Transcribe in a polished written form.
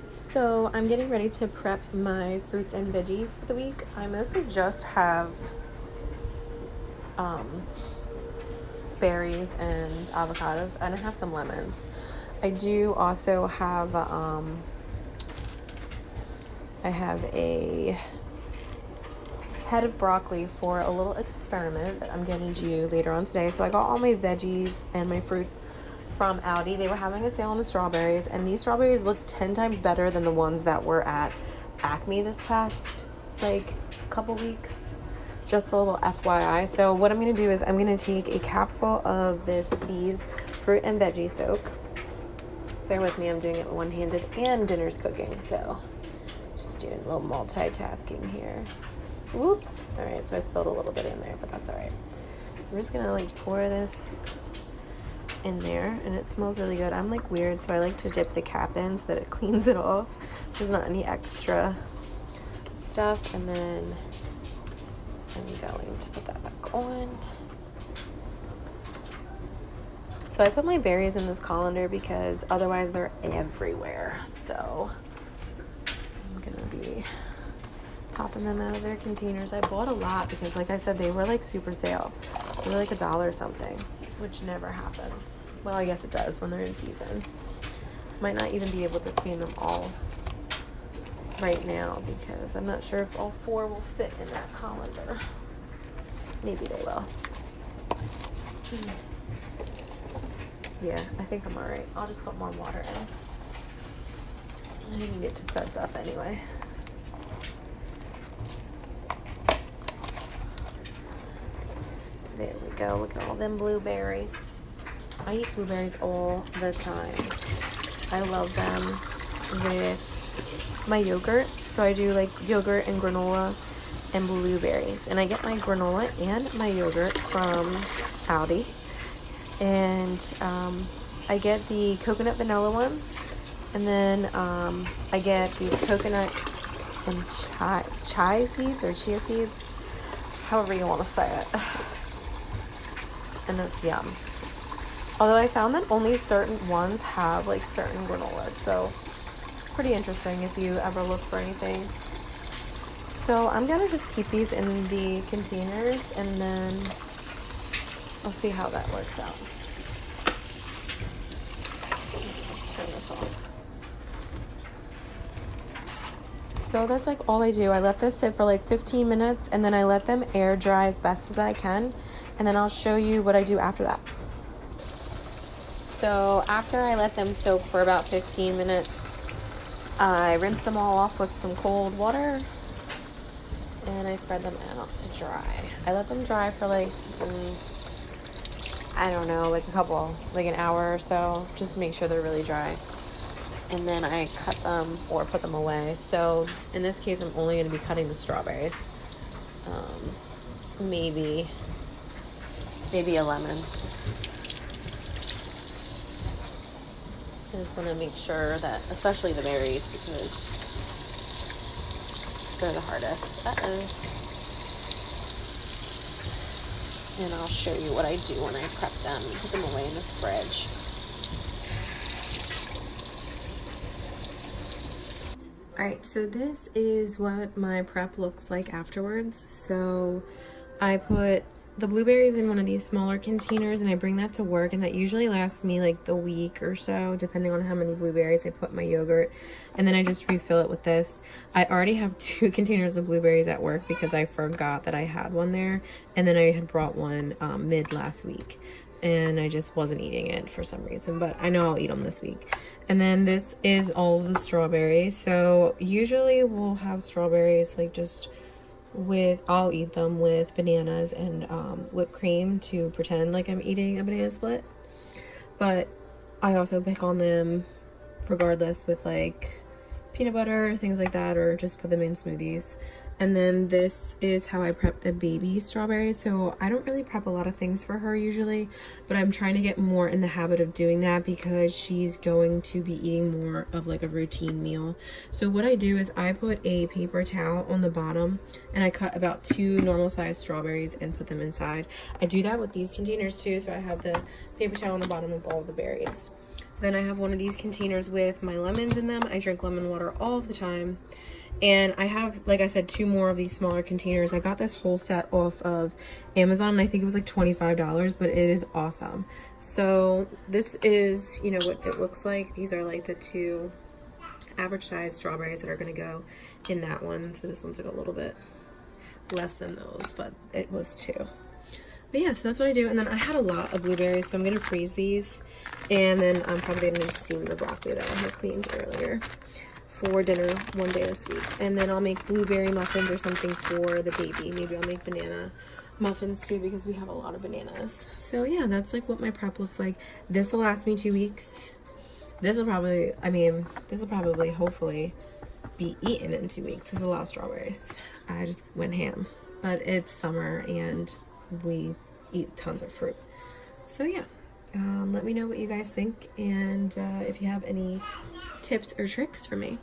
So I'm getting ready to prep my fruits and veggies for the week. I mostly just have um, berries and avocados, and I have some lemons. I do also have I have a head of broccoli for a little experiment that I'm going to do later on today. So I got all my veggies and my fruit from Aldi. They were having a sale on the strawberries, and these strawberries look 10 times better than the ones that were at Acme this past couple weeks. Just a little FYI. So what I'm going to do is I'm going to take a capful of this Thieves fruit and veggie soak. Bear with me, I'm doing it one-handed and dinner's cooking, so just doing a little multitasking here. Whoops. All right, so I spilled a little bit in there, but that's all right. So I'm just gonna pour this in there, and it smells really good. I'm weird, so I like to dip the cap in so that it cleans it off. There's not any extra stuff, and then I'm going to put that back on. So I put my berries in this colander because otherwise they're everywhere. So I'm gonna be popping them out of their containers. I bought a lot because, like I said, they were super sale. They were $1 or something, which never happens. Well, I guess it does when they're in season. Might not even be able to clean them all right now because I'm not sure if all 4 will fit in that colander. Maybe they will. Yeah, I think I'm alright. I'll just put more water in. I need it to suds up anyway. There we go. Look at all them blueberries. I eat blueberries all the time. I love them with my yogurt. So I do yogurt and granola and blueberries. And I get my granola and my yogurt from Aldi. And I get the coconut vanilla one. And then I get the coconut and chia seeds or chia seeds. However you want to say it. And it's yum. Although I found that only certain ones have certain granolas, so it's pretty interesting if you ever look for anything. So I'm gonna just keep these in the containers, and then I'll see how that works out. Turn this off. So that's all I do. I let this sit for 15 minutes, and then I let them air dry as best as I can, and then I'll show you what I do after that. So after I let them soak for about 15 minutes, I rinse them all off with some cold water, and I spread them out to dry. I let them dry for I don't know, an hour or so, just to make sure they're really dry. And then I cut them or put them away. So in this case, I'm only going to be cutting the strawberries. Maybe a lemon. I just want to make sure that, especially the berries, because they're the hardest. And I'll show you what I do when I prep them and put them away in the fridge. Alright, so this is what my prep looks like afterwards. So I put the blueberries in one of these smaller containers, and I bring that to work, and that usually lasts me the week or so, depending on how many blueberries I put in my yogurt. And then I just refill it with this. I already have 2 containers of blueberries at work because I forgot that I had one there, and then I had brought one mid last week, and I just wasn't eating it for some reason, but I know I'll eat them this week. And then this is all of the strawberries. So usually we'll have strawberries I'll eat them with bananas and whipped cream to pretend like I'm eating a banana split. But I also pick on them regardless with peanut butter, things like that, or just put them in smoothies. And then this is how I prep the baby strawberries. So I don't really prep a lot of things for her usually, but I'm trying to get more in the habit of doing that because she's going to be eating more of a routine meal. So what I do is I put a paper towel on the bottom, and I cut about 2 normal sized strawberries and put them inside. I do that with these containers too, so I have the paper towel on the bottom of all the berries. Then I have one of these containers with my lemons in them. I drink lemon water all of the time. And I have, like I said, 2 more of these smaller containers. I got this whole set off of Amazon, and I think it was like $25, but it is awesome. So this is, you know, what it looks like. These are like the 2 average size strawberries that are going to go in that one. So this one's like a little bit less than those, but it was 2. But yeah, so that's what I do. And then I had a lot of blueberries, so I'm going to freeze these. And then I'm probably going to steam the broccoli that I had cleaned earlier for dinner one day this week. And then I'll make blueberry muffins or something for the baby. Maybe I'll make banana muffins too, because we have a lot of bananas. So yeah, that's like what my prep looks like. This will last me 2 weeks. This will probably, hopefully be eaten in 2 weeks. There's a lot of strawberries. I just went ham. But it's summer and we eat tons of fruit. So yeah, let me know what you guys think, and if you have any tips or tricks for me.